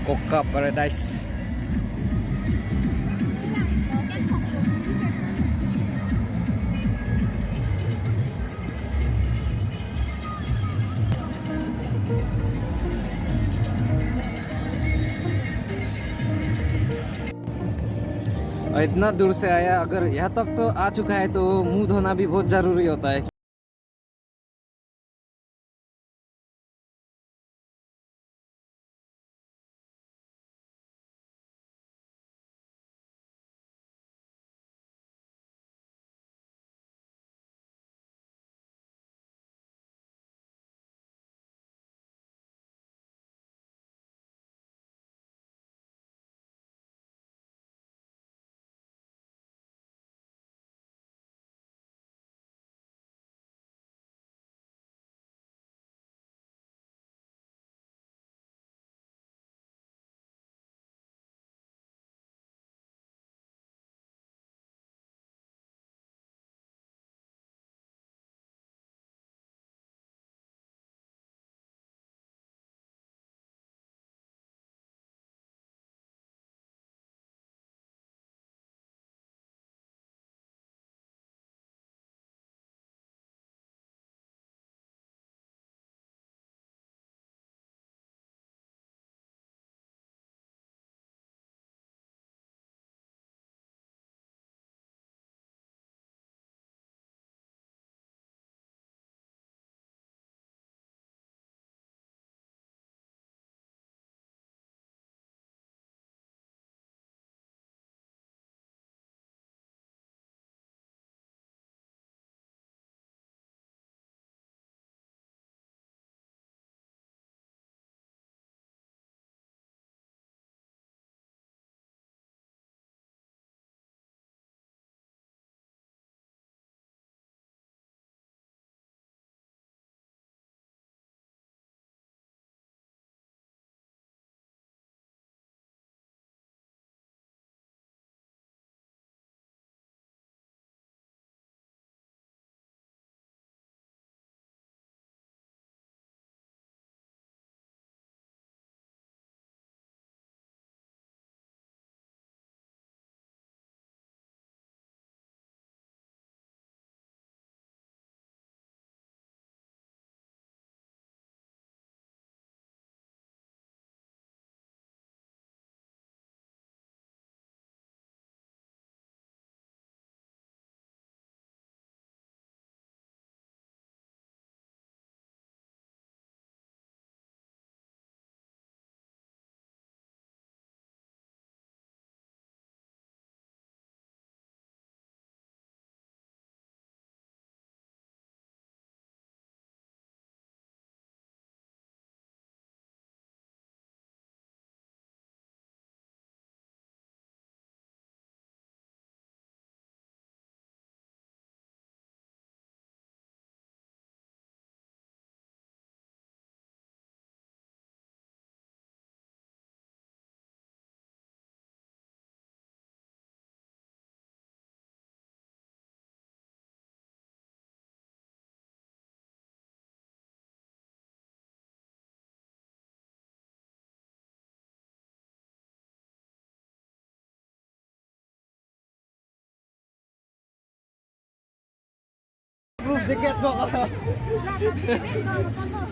Coca Paradise. इतना दूर से आया, अगर यहाँ तक तो आ चुका है तो मुंह धोना भी बहुत जरूरी होता है।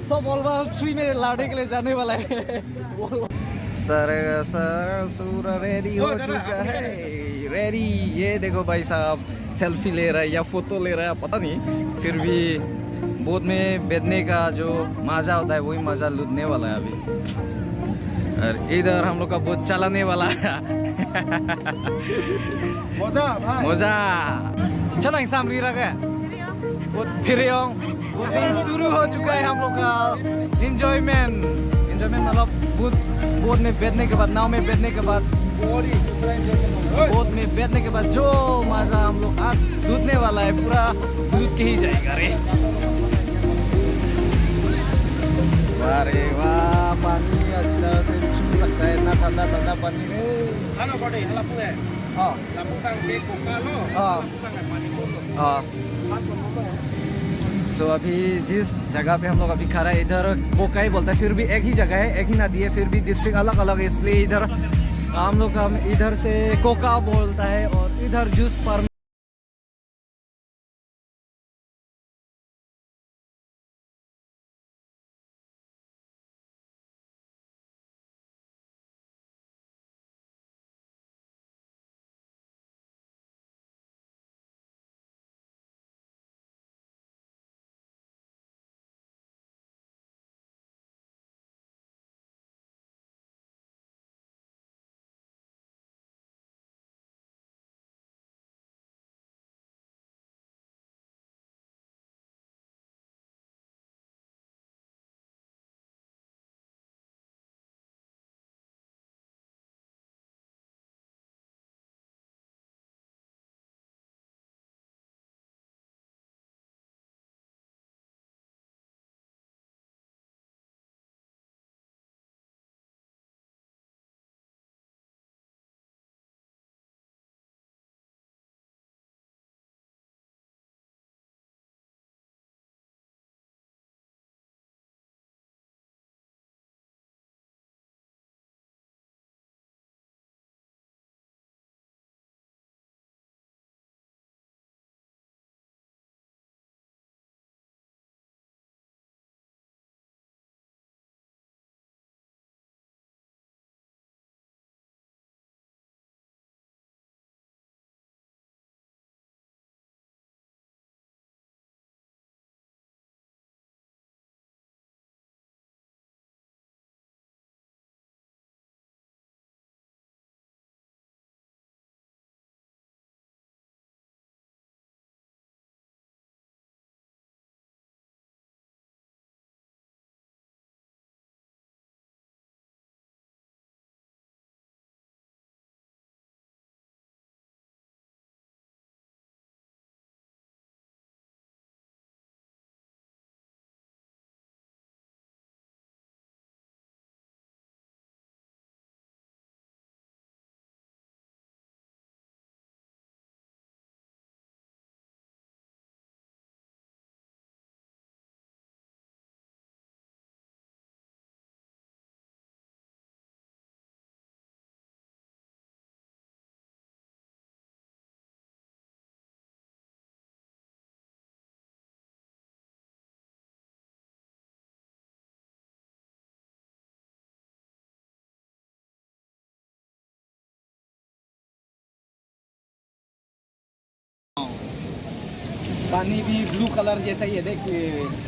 सब बोलवा 3 में लड़ने के लिए जाने वाला है। सर सर सूर रेडी हो चुका है, रेडी। ये देखो भाई साहब सेल्फी ले रहा है या फोटो ले रहा है पता नहीं, फिर भी बोट में बैठने का जो मजा होता है वही मजा लूटने वाला है अभी। और इधर हम लोग का बोट चलाने वाला है। मजा चलो इंसान रही रहा है फिर बोटिंग शुरू हो चुका है हम लोग का। एंजॉयमेंट मतलब बोट में बैठने के बाद, नाव में बैठने के बाद, बोट में बैठने के बाद जो मजा हम लोग आज लूटने वाला है पूरा लूट के ही जाएगा रे। अरे वाह, पानी अच्छी तरह से छू सकता है, इतना ठंडा ठंडा पानी में। हाँ हाँ हाँ सो अभी जिस जगह पे हम लोग अभी खड़ा है इधर कोका ही बोलता है, फिर भी एक ही जगह है, एक ही नदी है, फिर भी डिस्ट्रिक्ट अलग अलग है, इसलिए इधर हम इधर से कोका बोलता है और इधर जूस पर पानी भी ब्लू कलर जैसा ही है, देखिए।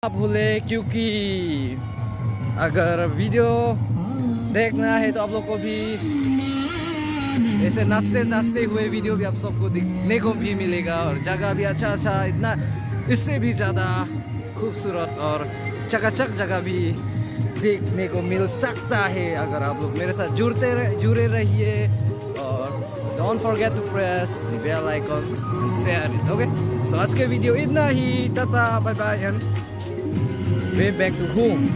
भूले, क्योंकि अगर वीडियो देखना है तो आप लोग को भी ऐसे नाचते नाचते हुए वीडियो भी आप सबको देखने को भी मिलेगा, और जगह भी अच्छा अच्छा, इतना इससे भी ज़्यादा खूबसूरत और चकाचक जगह भी देखने को मिल सकता है अगर आप लोग मेरे साथ जुड़े रहिए। और don't forget to press the bell icon and share it. Okay, so आज के वीडियो इतना ही, tata bye bye and way back to home.